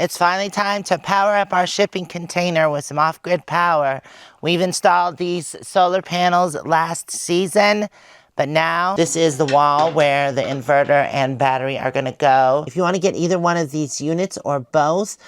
It's finally time to power up our shipping container with some off-grid power. We've installed these solar panels last season, but now this is the wall where the inverter and battery are going to go. If you want to get either one of these units or both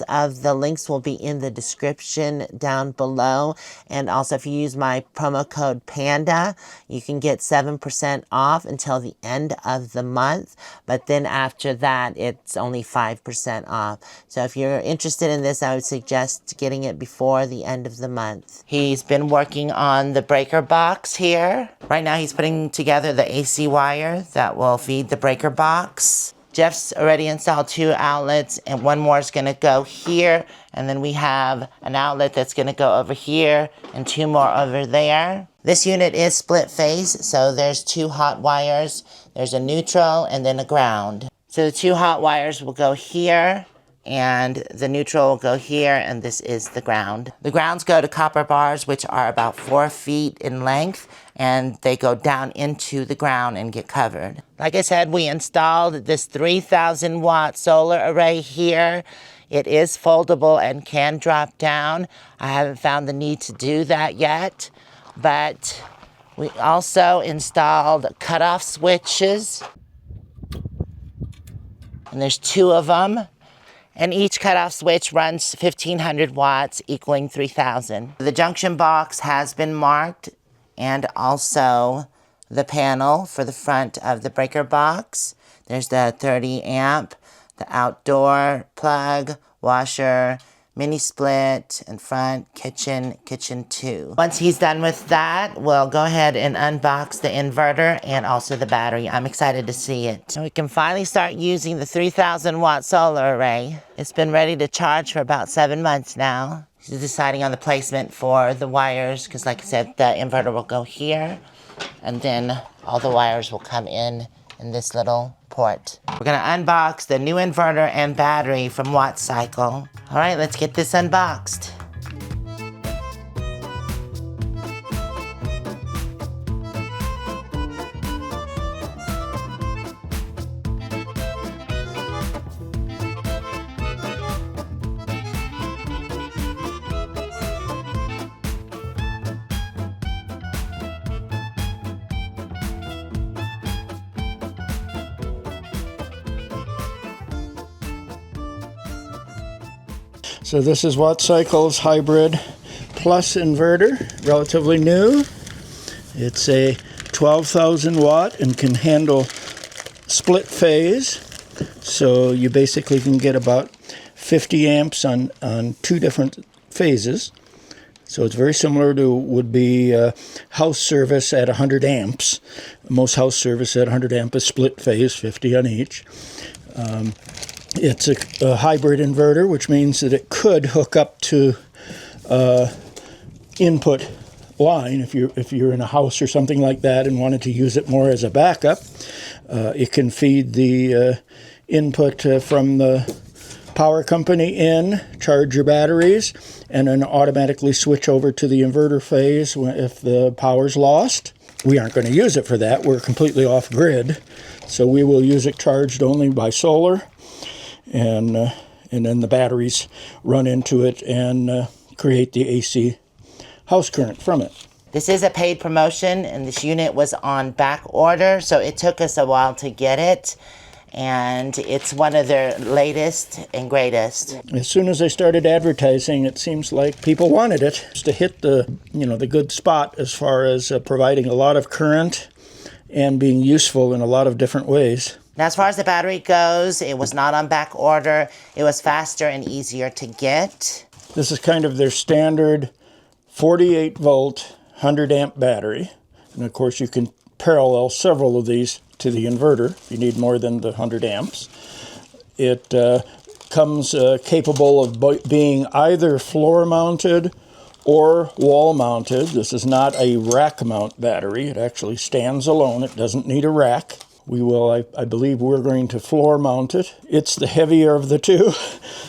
of the links will be in the description down below. And also, if you use my promo code PANDA, you can get 7% off until the end of the month. But then after that, it's only 5% off. So if you're interested in this, I would suggest getting it before the end of the month. He's been working on the breaker box here. Right now, he's putting together the AC wire that will feed the breaker box. Jeff's already installed 2 outlets, and one more is going to go here, and then we have an outlet that's going to go over here and 2 more over there. This unit is split phase, so there's 2 hot wires. There's a neutral and then a ground. So the 2 hot wires will go here, and the neutral will go here, and this is the ground. The grounds go to copper bars, which are about 4 feet in length, and they go down into the ground and get covered. Like I said, we installed this 3,000 watt solar array here. It is foldable and can drop down. I haven't found the need to do that yet, but we also installed cutoff switches, and there's 2 of them. And each cutoff switch runs 1,500 watts, equaling 3,000. The junction box has been marked, and also the panel for the front of the breaker box. There's the 30 amp, the outdoor plug, washer, mini split, and front, kitchen 2. Once he's done with that, we'll go ahead and unbox the inverter and also the battery. I'm excited to see it. So we can finally start using the 3,000 watt solar array. It's been ready to charge for about 7 months now. He's deciding on the placement for the wires, because like I said, the inverter will go here, and then all the wires will come in this little port. We're gonna unbox the new inverter and battery from WattCycle. All right, let's get this unboxed. So this is WattCycle's Hybrid Plus inverter, relatively new. It's a 12,000 watt and can handle split phase. So you basically can get about 50 amps on 2 different phases. So it's very similar to would be house service at 100 amps. Most house service at 100 amp is split phase, 50 on each. It's a hybrid inverter, which means that it could hook up to input line if you're in a house or something like that and wanted to use it more as a backup. It can feed the input from the power company in, charge your batteries, and then automatically switch over to the inverter phase if the power's lost. We aren't going to use it for that. We're completely off grid, so we will use it charged only by solar. And then the batteries run into it and create the AC house current from it. This is a paid promotion, and this unit was on back order, so it took us a while to get it. And it's one of their latest and greatest. As soon as they started advertising, it seems like people wanted it to hit the good spot as far as providing a lot of current and being useful in a lot of different ways. Now, as far as the battery goes, it was not on back order. It was faster and easier to get. This is kind of their standard 48 volt 100 amp battery. And of course, you can parallel several of these to the inverter if you need more than the 100 amps. It comes capable of being either floor mounted or wall mounted. This is not a rack mount battery. It actually stands alone. It doesn't need a rack. We will, I believe we're going to floor mount it. It's the heavier of the two.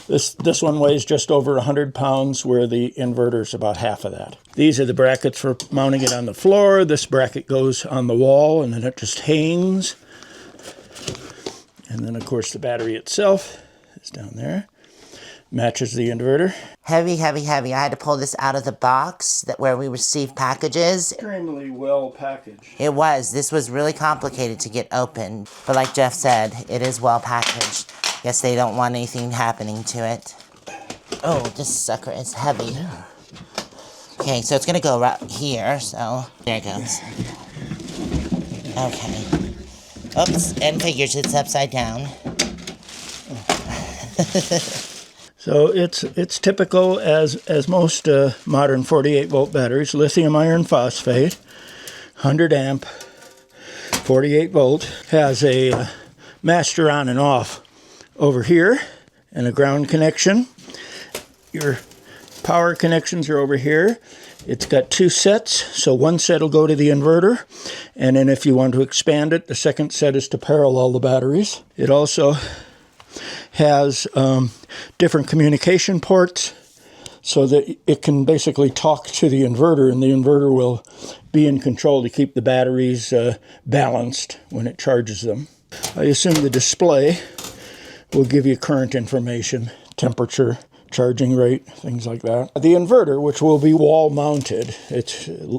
This one weighs just over 100 pounds, where the inverter's about half of that. These are the brackets for mounting it on the floor. This bracket goes on the wall, and then it just hangs. And then, of course, the battery itself is down there. matches the inverter. Heavy, heavy, heavy. I had to pull this out of the box where we receive packages. Extremely well packaged. It was. This was really complicated to get open. But like Jeff said, it is well packaged. Guess they don't want anything happening to it. Oh, this sucker is heavy. Yeah. Okay, so it's going to go right here. So there it goes. Okay. Oops, and figures it's upside down. So it's typical as most modern 48 volt batteries. Lithium iron phosphate, 100 amp, 48 volt. Has a master on and off over here and a ground connection. Your power connections are over here. It's got two sets, so one set will go to the inverter, and then if you want to expand it, the second set is to parallel the batteries. It also has different communication ports so that it can basically talk to the inverter, and the inverter will be in control to keep the batteries balanced when it charges them. I assume the display will give you current information, temperature, charging rate, things like that. The inverter, which will be wall mounted,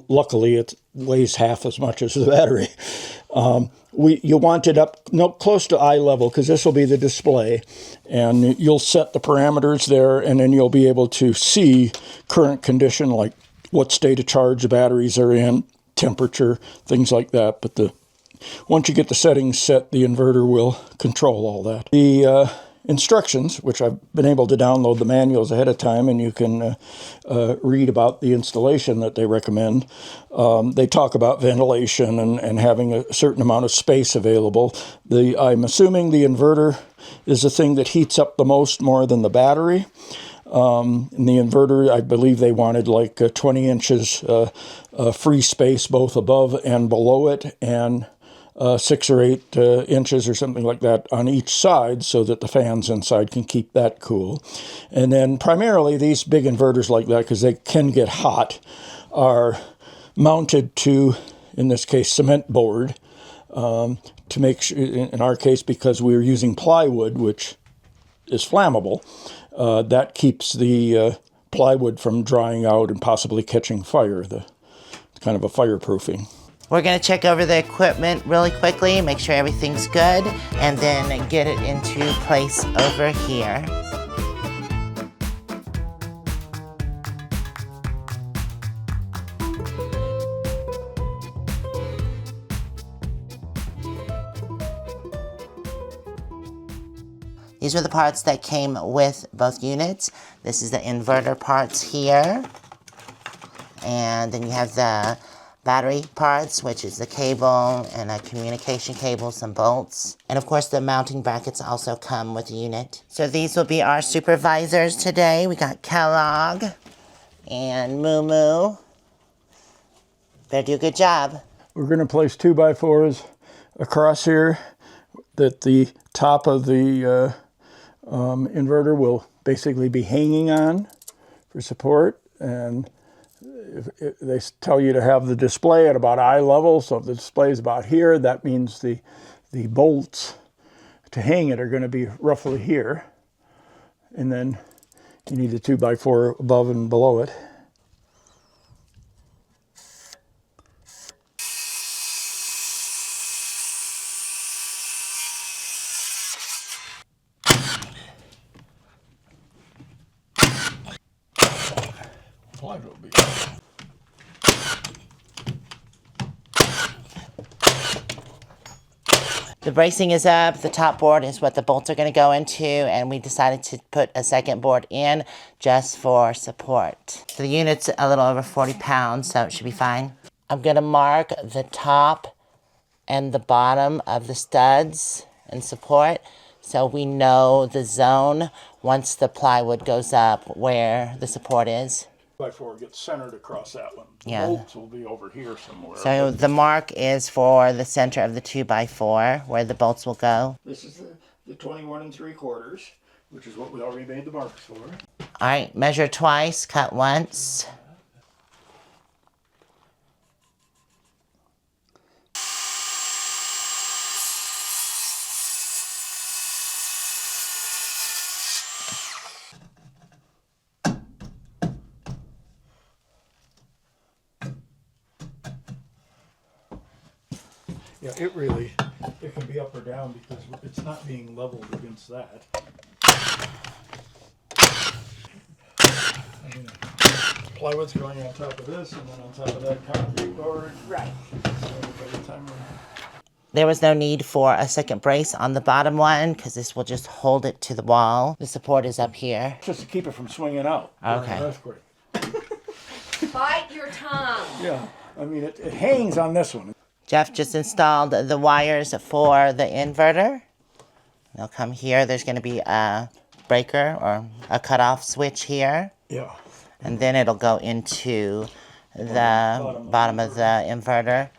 luckily it weighs half as much as the battery. You want it up close to eye level because this will be the display, and you'll set the parameters there, and then you'll be able to see current condition, like what state of charge the batteries are in, temperature, things like that. But once you get the settings set, the inverter will control all that. The instructions, which I've been able to download the manuals ahead of time, and you can read about the installation that they recommend. They talk about ventilation and having a certain amount of space available. I'm assuming the inverter is the thing that heats up the most, more than the battery. In the inverter, I believe they wanted like 20 inches free space both above and below it, and 6 or 8 inches or something like that on each side so that the fans inside can keep that cool. And then primarily these big inverters like that, because they can get hot, are mounted to, in this case, cement board to make sure, in our case, because we're using plywood, which is flammable, that keeps the plywood from drying out and possibly catching fire. It's kind of a fireproofing. We're going to check over the equipment really quickly, make sure everything's good, and then get it into place over here. These are the parts that came with both units. This is the inverter parts here. And then you have the battery parts, which is the cable and a communication cable, some bolts. And of course the mounting brackets also come with the unit. So these will be our supervisors today. We got Kellogg and moo-moo. Better do a good job. We're going to place 2x4s across here that the top of the inverter will basically be hanging on for support. And if they tell you to have the display at about eye level, so if the display is about here, that means the bolts to hang it are going to be roughly here. And then you need a 2x4 above and below it. The bracing is up, the top board is what the bolts are going to go into, and we decided to put a second board in just for support. So the unit's a little over 40 pounds, so it should be fine. I'm going to mark the top and the bottom of the studs and support so we know the zone once the plywood goes up where the support is. 2x4 gets centered across that one. The Yeah. bolts will be over here somewhere. So the mark is for the center of the 2x4 where the bolts will go. This is the 21 3/4, which is what we already made the marks for. All right, measure twice, cut once. Yeah, it can be up or down because it's not being leveled against that. I mean, plywood's going on top of this and then on top of that concrete board. Right. So by the time There was no need for a second brace on the bottom one because this will just hold it to the wall. The support is up here. just to keep it from swinging out. Okay. During an earthquake. Bite your tongue. Yeah, I mean, it hangs on this one. Jeff just installed the wires for the inverter. They'll come here. There's going to be a breaker or a cutoff switch here. Yeah. And then it'll go into the bottom of the inverter.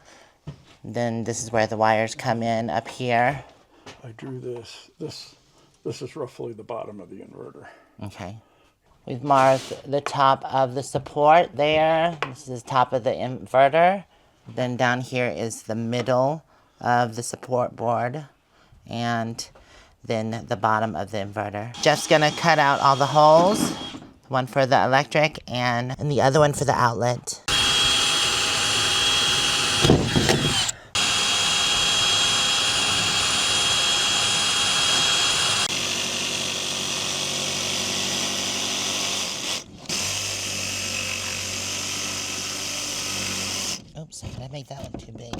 Then this is where the wires come in up here. I drew this. This is roughly the bottom of the inverter. Okay. We've marked the top of the support there. This is the top of the inverter. Then down here is the middle of the support board. And then the bottom of the inverter. Jeff's gonna cut out all the holes. One for the electric and the other one for the outlet. Oops, I made that one too big.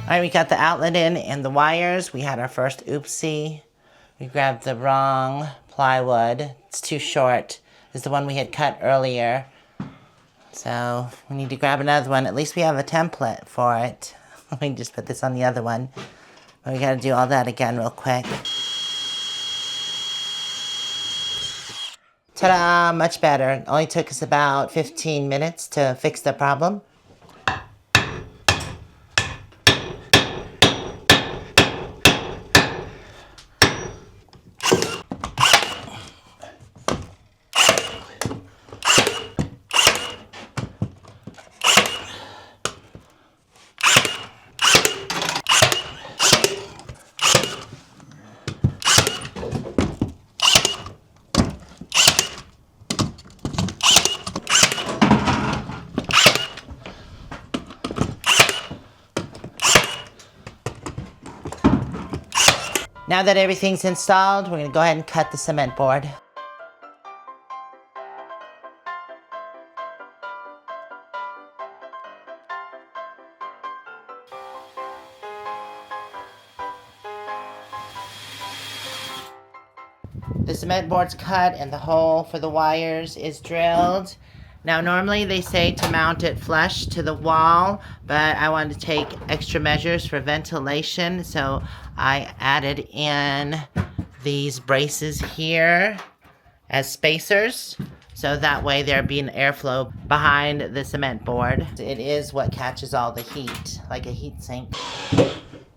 All right, we got the outlet in and the wires. We had our first oopsie. We grabbed the wrong plywood. It's too short. It's the one we had cut earlier. So we need to grab another one. At least we have a template for it. Let me just put this on the other one. But we gotta do all that again real quick. Ta-da, much better. It only took us about 15 minutes to fix the problem. Now that everything's installed, we're gonna go ahead and cut the cement board. The cement board's cut and the hole for the wires is drilled. Now normally they say to mount it flush to the wall, but I wanted to take extra measures for ventilation, so I added in these braces here as spacers, so that way there'd be an airflow behind the cement board. It is what catches all the heat, like a heat sink.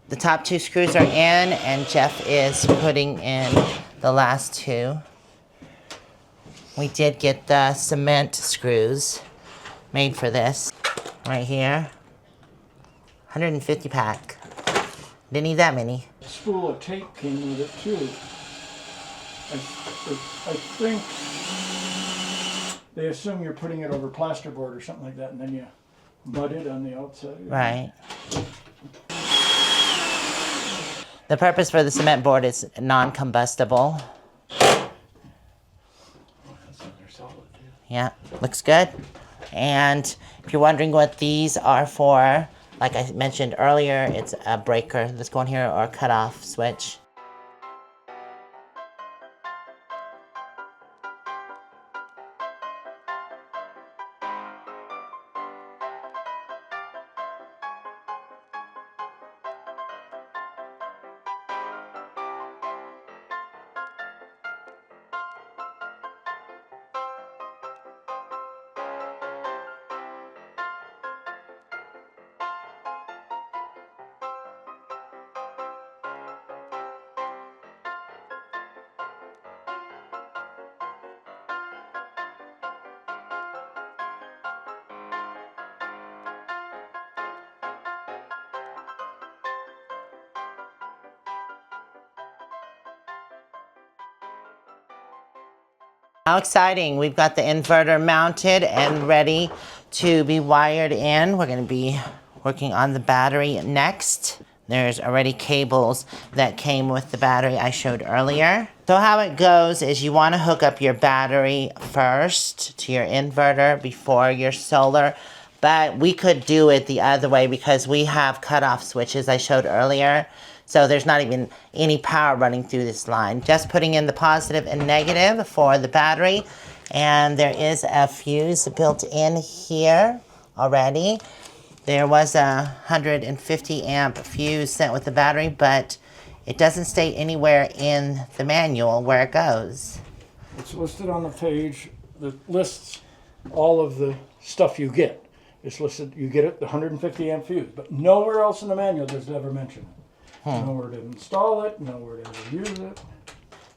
The top two screws are in, and Jeff is putting in the last two. We did get the cement screws made for this right here. 150 pack. Didn't need that many. A spool of tape came with it too. I think they assume you're putting it over plasterboard or something like that, and then you mud it on the outside. Right. The purpose for the cement board is non-combustible. Yeah, looks good. And if you're wondering what these are for, like I mentioned earlier, it's a breaker that's going here or a cutoff switch. How exciting. We've got the inverter mounted and ready to be wired in. We're going to be working on the battery next. There's already cables that came with the battery I showed earlier. So how it goes is you want to hook up your battery first to your inverter before your solar. But we could do it the other way because we have cutoff switches I showed earlier. So there's not even any power running through this line. Just putting in the positive and negative for the battery. And there is a fuse built in here already. There was a 150 amp fuse sent with the battery, but it doesn't state anywhere in the manual where it goes. It's listed on the page that lists all of the stuff you get. It's listed, you get it, the 150 amp fuse, but nowhere else in the manual does it ever mention it. Nowhere to install it, nowhere to use it.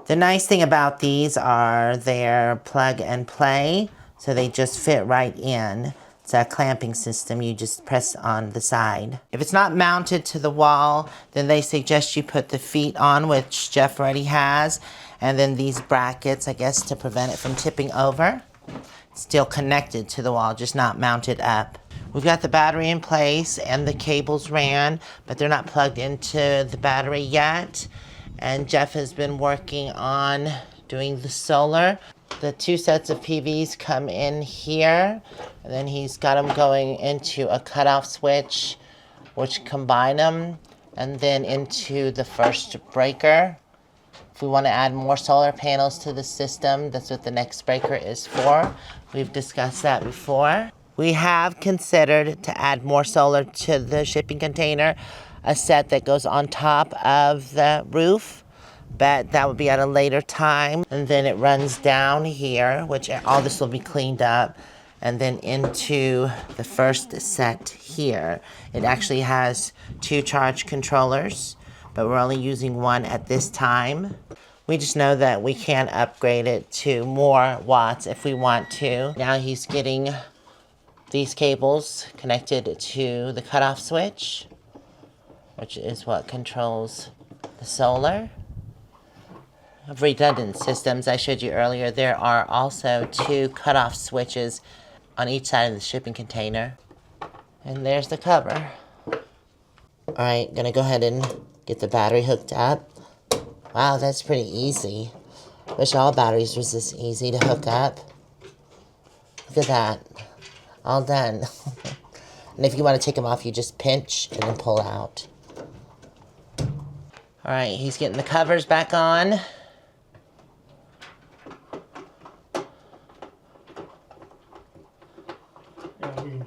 The nice thing about these are they're plug and play, so they just fit right in. It's a clamping system, you just press on the side. If it's not mounted to the wall, then they suggest you put the feet on, which Jeff already has, and then these brackets, I guess, to prevent it from tipping over. It's still connected to the wall, just not mounted up. We've got the battery in place and the cables ran, but they're not plugged into the battery yet. And Jeff has been working on doing the solar. The 2 sets of PVs come in here, and then he's got them going into a cutoff switch, which combine them, and then into the first breaker. If we want to add more solar panels to the system, that's what the next breaker is for. We've discussed that before. We have considered to add more solar to the shipping container, a set that goes on top of the roof, but that would be at a later time. And then it runs down here, which all this will be cleaned up, and then into the first set here. It actually has 2 charge controllers, but we're only using 1 at this time. We just know that we can upgrade it to more watts if we want to. Now he's getting these cables connected to the cutoff switch, which is what controls the solar. Of redundant systems I showed you earlier, there are also 2 cutoff switches on each side of the shipping container. And there's the cover. Alright, gonna go ahead and get the battery hooked up. Wow, that's pretty easy. Wish all batteries was this easy to hook up. Look at that. All done. And if you want to take them off, you just pinch and then pull out. Alright, he's getting the covers back on. Yeah, we can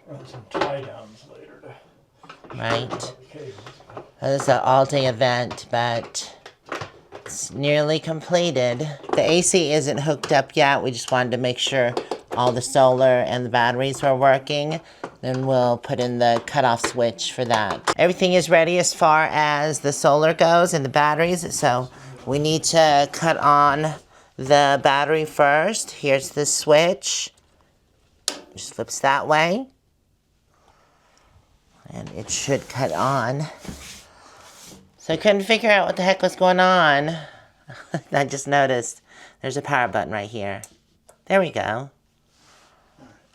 run some tie downs later to Right. cables. This is an all-day event, but it's nearly completed. The AC isn't hooked up yet. We just wanted to make sure all the solar and the batteries were working. Then we'll put in the cutoff switch for that. Everything is ready as far as the solar goes and the batteries, so we need to cut on the battery first. Here's the switch. Just flips that way. And it should cut on. So I couldn't figure out what the heck was going on. I just noticed there's a power button right here. There we go.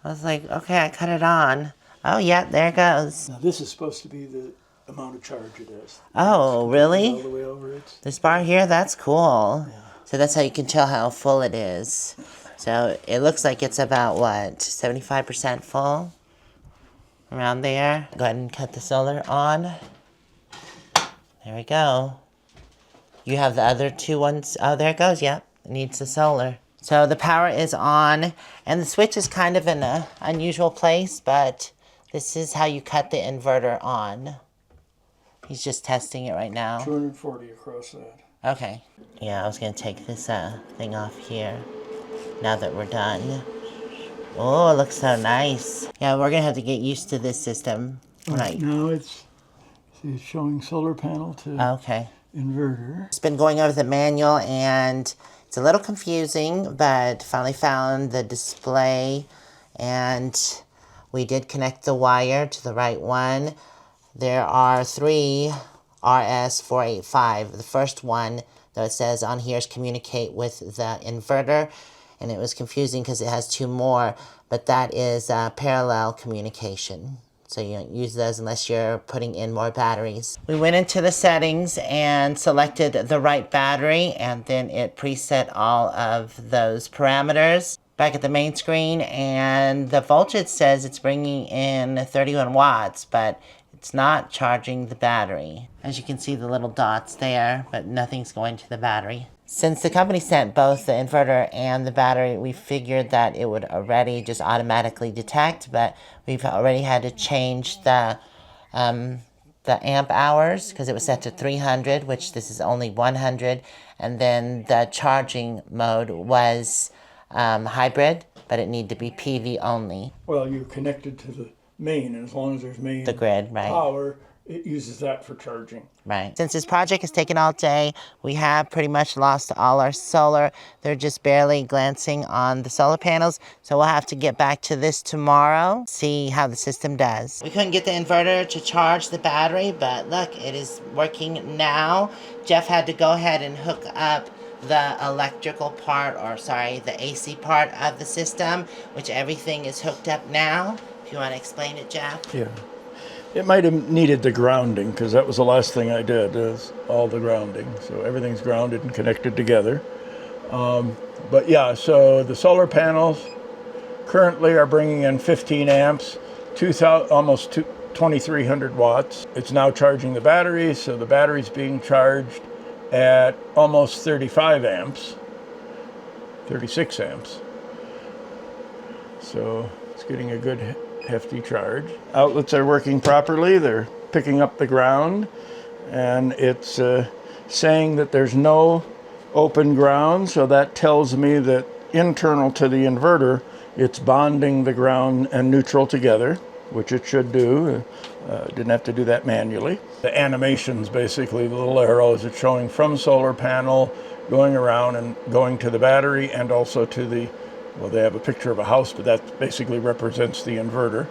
I was like, okay, I cut it on. Oh, yeah, there it goes. Now this is supposed to be the amount of charge it is. Oh, All really? the way over it. This bar here, that's cool. Yeah. So that's how you can tell how full it is. So it looks like it's about, what, 75% full? Around there. Go ahead and cut the solar on. There we go. You have the other 2 ones. Oh, there it goes. Yep, it needs the solar. So the power is on, and the switch is kind of in an unusual place, but this is how you cut the inverter on. He's just testing it right now. 240 across that. Okay. Yeah, I was going to take this thing off here now that we're done. Oh, it looks so nice. Yeah, we're going to have to get used to this system. Right. Now it's showing solar panel to Okay. inverter. It's been going over the manual, and it's a little confusing, but finally found the display, and we did connect the wire to the right one. There are 3 RS485. The first one Though it says on here is communicate with the inverter, and it was confusing because it has two more, but that is parallel communication. So you don't use those unless you're putting in more batteries. We went into the settings and selected the right battery, and then it preset all of those parameters. Back at the main screen, and the voltage says it's bringing in 31 watts, but it's not charging the battery. As you can see, the little dots there, but nothing's going to the battery. Since the company sent both the inverter and the battery, we figured that it would already just automatically detect, but we've already had to change the amp hours because it was set to 300, which this is only 100, and then the charging mode was hybrid, but it needed to be PV only. Well, you're connected to the main, and as long as there's main The grid, right. power, it uses that for charging. Right. Since this project has taken all day, we have pretty much lost all our solar. They're just barely glancing on the solar panels, so we'll have to get back to this tomorrow, see how the system does. We couldn't get the inverter to charge the battery, but look, it is working now. Jeff had to go ahead and hook up the electrical part, or sorry, the AC part of the system, which everything is hooked up now. If you want to explain it, Jeff. Yeah. It might have needed the grounding, because that was the last thing I did, is all the grounding. So everything's grounded and connected together. But yeah, so the solar panels currently are bringing in 15 amps, almost 2,300 watts. It's now charging the battery, so the battery's being charged at almost 35 amps, 36 amps. So it's getting a good hefty charge. Outlets are working properly. They're picking up the ground, and it's saying that there's no open ground, so that tells me that internal to the inverter, it's bonding the ground and neutral together, which it should do. Didn't have to do that manually. The animations, basically, the little arrows, it's showing from solar panel, going around and going to the battery, and also to the, well, they have a picture of a house, but that basically represents the inverter.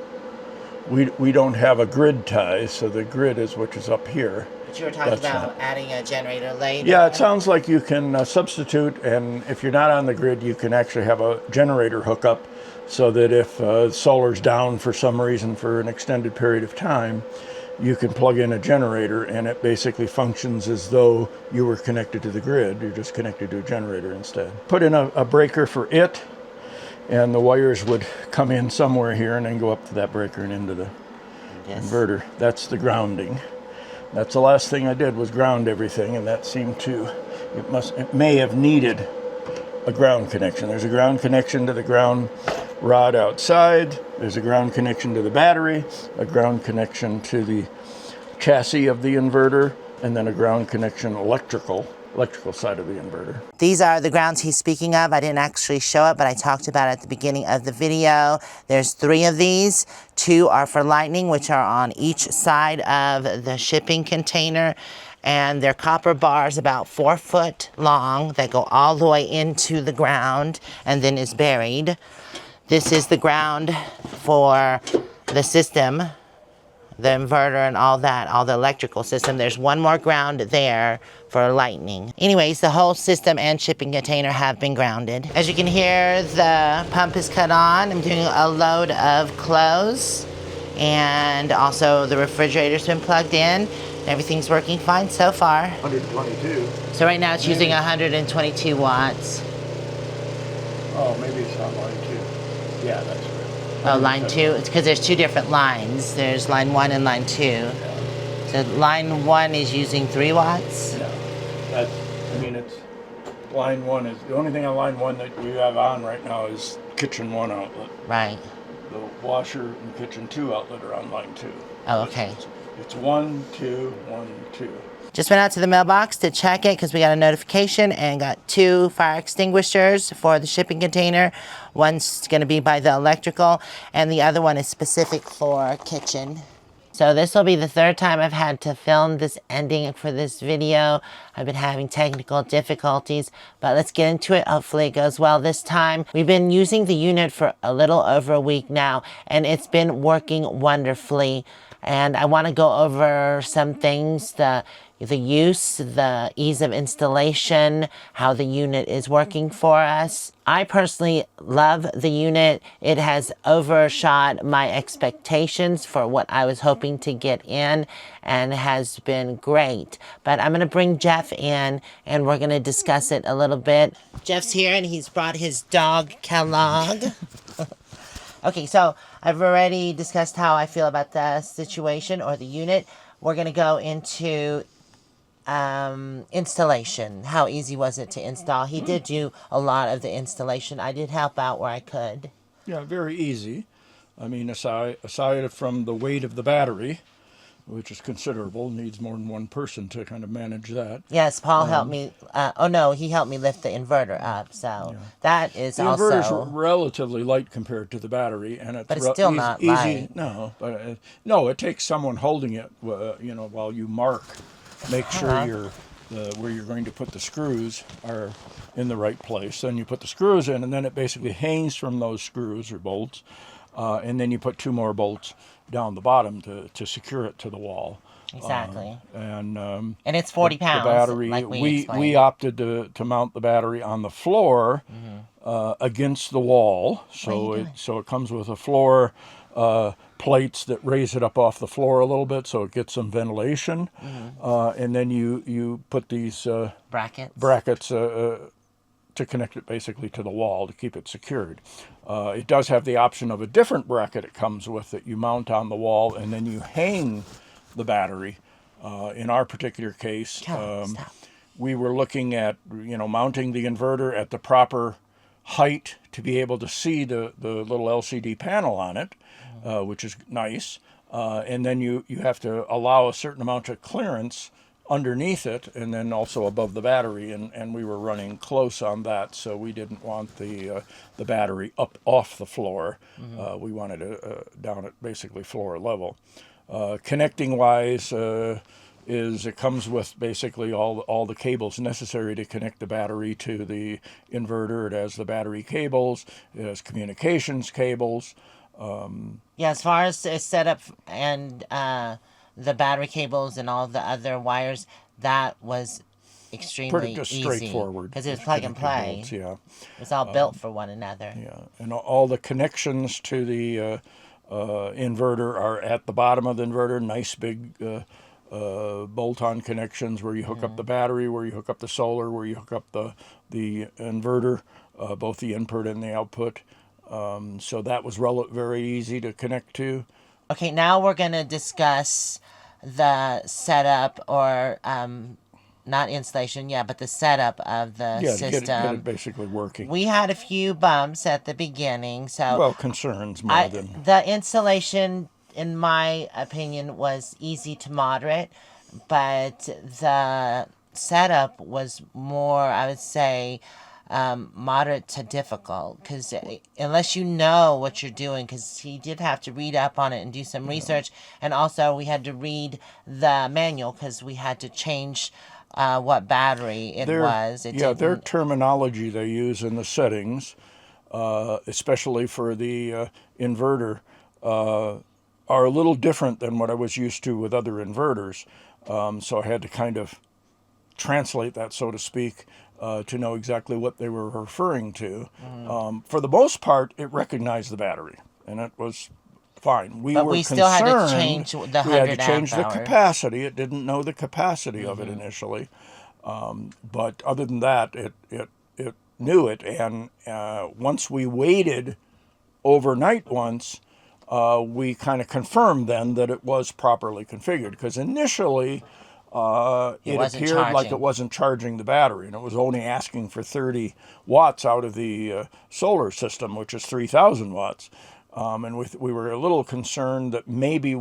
We don't have a grid tie, so the grid is which is up here. But you were talking about adding a generator later. Yeah, it sounds like you can substitute, and if you're not on the grid, you can actually have a generator hookup, so that if solar's down for some reason for an extended period of time, you can plug in a generator, and it basically functions as though you were connected to the grid. You're just connected to a generator instead. Put in a breaker for it, and the wires would come in somewhere here and then go up to that breaker and into the inverter. That's the grounding. That's the last thing I did, was ground everything, and that seemed to, it may have needed a ground connection. There's a ground connection to the ground rod outside. There's a ground connection to the battery, a ground connection to the chassis of the inverter, and then a ground connection electrical side of the inverter. These are the grounds he's speaking of. I didn't actually show it, but I talked about it at the beginning of the video. There's 3 of these. 2 are for lightning, which are on each side of the shipping container. And they're copper bars about 4 foot long that go all the way into the ground and then is buried. This is the ground for the system, the inverter and all that, all the electrical system. There's 1 more ground there for lightning. Anyways, the whole system and shipping container have been grounded. As you can hear, the pump is cut on. I'm doing a load of clothes, and also the refrigerator's been plugged in. Everything's working fine so far. 122. So right now it's using 122 watts. Oh, maybe it's on line 2. Yeah, that's right. Oh, line 2? It's because there's 2 different lines. There's line 1 and line 2. So line 1 is using 3 watts? Yeah, that's, I mean, it's, line 1 is, the only thing on line 1 that you have on right now is kitchen 1 outlet. Right. The washer and kitchen 2 outlet are on line 2. Oh, okay. It's 1, 2, 1, 2. Just went out to the mailbox to check it because we got a notification and got 2 fire extinguishers for the shipping container. One's going to be by the electrical, and the other one is specific for kitchen. So this will be the 3rd time I've had to film this ending for this video. I've been having technical difficulties, but let's get into it. Hopefully it goes well this time. We've been using the unit for a little over a week now, and it's been working wonderfully. And I want to go over some things. the use, the ease of installation, how the unit is working for us. I personally love the unit. It has overshot my expectations for what I was hoping to get in and has been great. But I'm going to bring Jeff in and we're going to discuss it a little bit. Jeff's here and he's brought his dog, Kellogg. Okay, so I've already discussed how I feel about the situation or the unit. We're going to go into installation. How easy was it to install? He did do a lot of the installation. I did help out where I could. Yeah, very easy. I mean, aside from the weight of the battery, which is considerable, needs more than one person to kind of manage that. Yes, Paul helped me. He helped me lift the inverter up. So that is the also... The inverter's relatively light compared to the battery, and it's, but it's still not easy. light. No, but no, it takes someone holding it, while you mark. Make sure where you're going to put the screws are in the right place. Then you put the screws in, and then it basically hangs from those screws or bolts, and then you put 2 more bolts down the bottom to secure it to the wall. Exactly. And it's 40 pounds. The battery, like we opted to mount the battery on the floor against the wall. So it comes with a floor plates that raise it up off the floor a little bit so it gets some ventilation. And then you put these brackets to connect it basically to the wall to keep it secured. It does have the option of a different bracket it comes with that you mount on the wall, and then you hang the battery. In our particular case, we were looking at mounting the inverter at the proper height to be able to see the little LCD panel on it, which is nice. And then you have to allow a certain amount of clearance underneath it and then also above the battery, and we were running close on that, so we didn't want the battery up off the floor. We wanted it down at basically floor level. Connecting wise, it comes with basically all the cables necessary to connect the battery to the inverter. It has the battery cables, it has communications cables. As far as the setup and the battery cables and all the other wires, that was extremely easy. Straightforward. Because it's plug and play. Bolts, It's all built for one another. Yeah, and all the connections to the inverter are at the bottom of the inverter. Nice big bolt-on connections where you hook up the battery, where you hook up the solar, where you hook up the inverter, both the input and the output. So that was very easy to connect to. Okay, now we're going to discuss the setup or not installation, but the setup of the system. Get it basically working. We had a few bumps at the beginning, so concerns more than the installation, in my opinion, was easy to moderate, but the setup was more, I would say, moderate to difficult, because unless you know what you're doing, because he did have to read up on it and do some research, and also we had to read the manual because we had to change what battery it was. Their terminology they use in the settings, especially for the inverter, are a little different than what I was used to with other inverters. So I had to kind of translate that, so to speak, to know exactly what they were referring to. For the most part, it recognized the battery, and it was fine. We still had to change the 100 We had to change amp the hour. capacity. It didn't know the capacity of it initially, but other than that, it knew it. And once we waited overnight we kind of confirmed then that it was properly configured, because initially it appeared like it wasn't charging the battery, and it was only asking for 30 watts out of the solar system, which is 3,000 watts. And we were a little concerned that maybe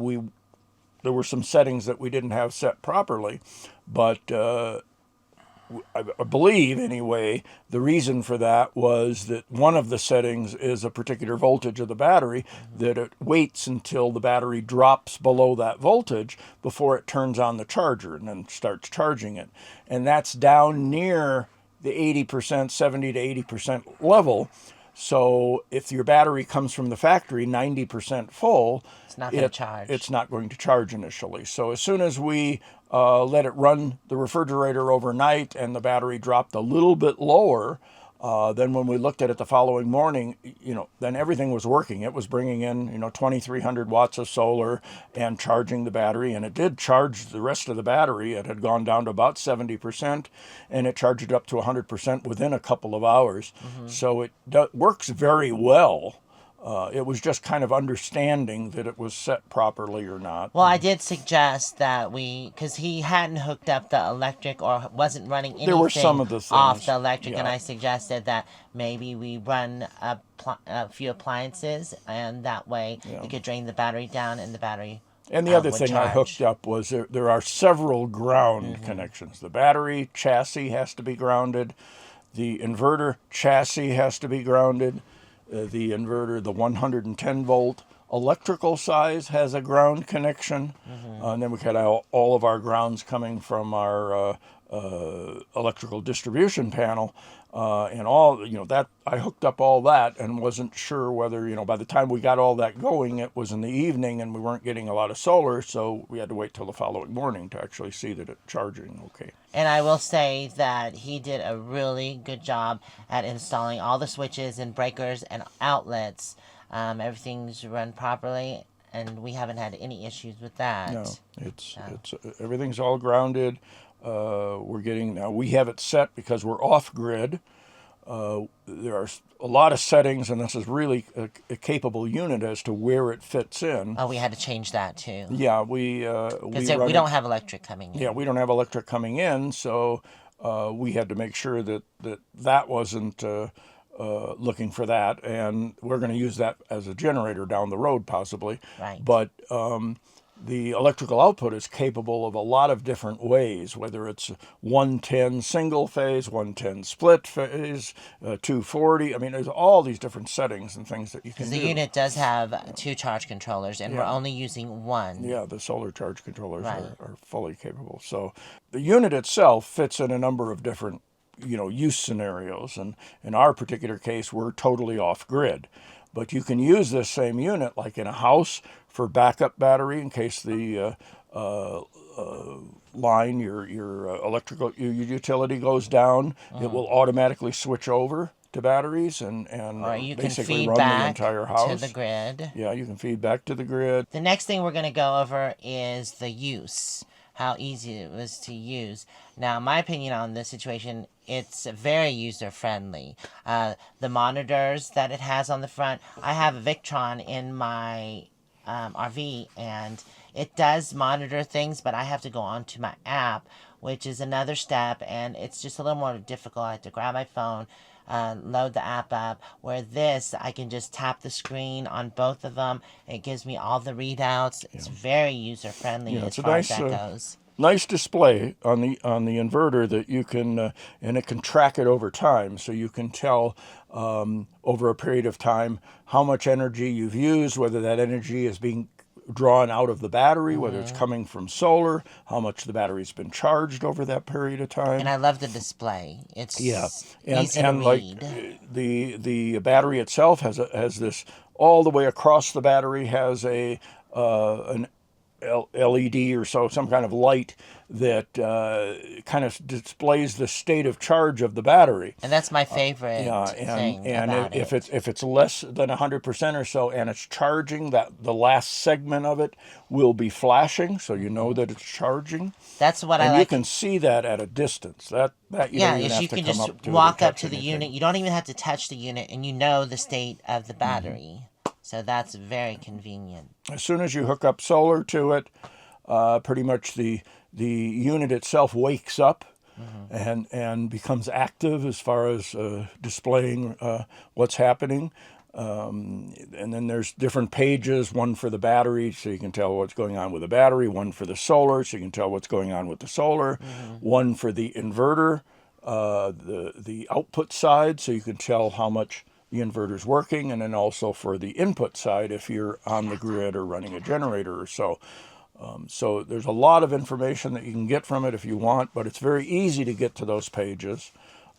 there were some settings that we didn't have set properly, but I believe, anyway, the reason for that was that one of the settings is a particular voltage of the battery, that it waits until the battery drops below that voltage before it turns on the charger and then starts charging it. And that's down near the 80%, 70 to 80% level. So if your battery comes from the factory 90% full, It's not going to charge. It's not going to charge initially. So as soon as we let it run the refrigerator overnight and the battery dropped a little bit lower, then when we looked at it the following morning, then everything was working. It was bringing in, 2,300 watts of solar and charging the battery. And it did charge the rest of the battery. It had gone down to about 70%, and it charged it up to 100% within a couple of hours. So it works very well. It was just kind of understanding that it was set properly or not. Well, I did suggest that because he hadn't hooked up the electric or wasn't running anything There were some of the things, off the electric, yeah. and I suggested that maybe we run a few appliances, and that way it could drain the battery down, and the battery And the other would thing I charge. hooked up was there are several ground connections. The battery chassis has to be grounded. The inverter chassis has to be grounded. The inverter, the 110 volt electrical size, has a ground connection. And then we had all of our grounds coming from our electrical distribution panel. And all, that I hooked up all that and wasn't sure whether, by the time we got all that going, it was in the evening and we weren't getting a lot of solar. So we had to wait till the following morning to actually see that it's charging okay. And I will say that he did a really good job at installing all the switches and breakers and outlets. Everything's run properly, and we haven't had any issues with that. No, it's everything's all grounded. We have it set because we're off grid. There are a lot of settings, and this is really a capable unit as to where it fits in. Oh, we had to change that too. Yeah, Because we don't have electric coming in. Yeah, we don't have electric coming in, so we had to make sure that wasn't looking for that, and we're going to use that as a generator down the road possibly. Right. But the electrical output is capable of a lot of different ways, whether it's 110 single phase, 110 split phase, 240. I mean, there's all these different settings and things that you can do. The unit does have 2 charge controllers, and we're only using 1. Yeah, the solar charge controllers Right. are fully capable. So the unit itself fits in a number of different use scenarios. And in our particular case, we're totally off grid. But you can use this same unit like in a house for backup battery in case the line, your electrical your utility goes down. It will automatically switch over to batteries and Or you can basically feed run the back entire house. to the grid. Yeah, you can feed back to the grid. The next thing we're going to go over is the use, how easy it was to use. Now, my opinion on this situation, it's very user-friendly. The monitors that it has on the front, I have a Victron in my RV, and it does monitor things, but I have to go onto my app, which is another step, and it's just a little more difficult. I have to grab my phone, load the app up, where this, I can just tap the screen on both of them. It gives me all the readouts. It's very user-friendly as far as that goes. Nice display on the inverter that you can and it can track it over time, so you can tell over a period of time how much energy you've used, whether that energy is being drawn out of the battery, whether it's coming from solar, how much the battery's been charged over that period of time. And I love the display. It's and easy to like read. the battery itself has this all the way across the battery has an LED or some kind of light that kind of displays the state of charge of the battery. And that's my favorite thing about if it. it's less than 100% or so and it's charging, that the last segment of it will be flashing, so you know that it's charging. That's what I And like. you can see that at a distance. That you don't even have you to can come just up to walk it or up to touch the anything. unit. You don't even have to touch the unit, and you know the state of the battery. So that's very convenient. As soon as you hook up solar to it, pretty much the unit itself wakes up and becomes active as far as displaying what's happening. And then there's different pages, one for the battery, so you can tell what's going on with the battery, one for the solar, so you can tell what's going on with the solar, one for the inverter, the output side, so you can tell how much the inverter's working, and then also for the input side if you're on the grid or running a generator or so. So there's a lot of information that you can get from it if you want, but it's very easy to get to those pages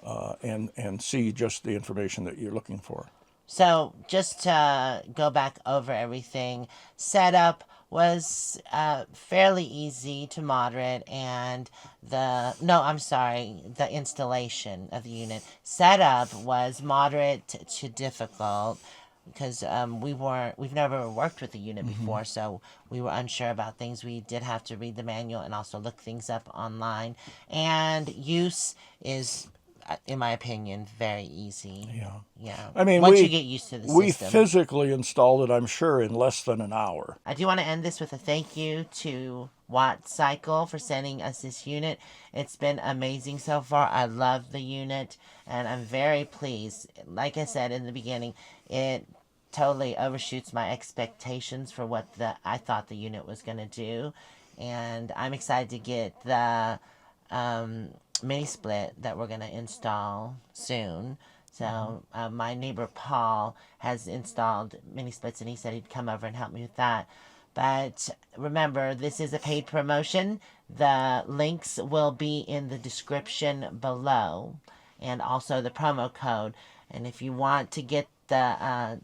and see just the information that you're looking for. So just to go back over everything, setup was fairly easy to moderate, and the installation of the unit. Setup was moderate to difficult because we've never worked with the unit before, so we were unsure about things. We did have to read the manual and also look things up online. And use is, in my opinion, very easy. Yeah. I mean, once you get used to the we system. physically installed it, I'm sure, in less than an hour. I do want to end this with a thank you to WattCycle for sending us this unit. It's been amazing so far. I love the unit, and I'm very pleased. Like I said in the beginning, it totally overshoots my expectations for what I thought the unit was going to do. And I'm excited to get the mini split that we're going to install soon. So my neighbor Paul has installed mini splits, and he said he'd come over and help me with that. But remember, this is a paid promotion. The links will be in the description below, and also the promo code. And if you want to get the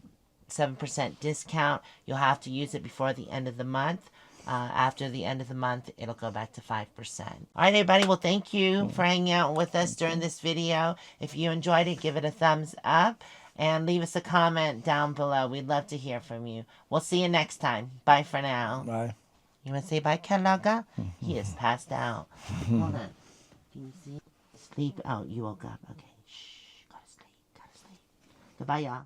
7% discount, you'll have to use it before the end of the month. After the end of the month, it'll go back to 5%. All right, everybody. Well, thank you for hanging out with us during this video. If you enjoyed it, give it a thumbs up and leave us a comment down below. We'd love to hear from you. We'll see you next time. Bye for now. Bye. You want to say bye, Kalaga? He is passed out. Hold on. Can you see? Sleep. Oh, you woke up. Okay. Shh. Go to sleep. Go to sleep. Goodbye, y'all.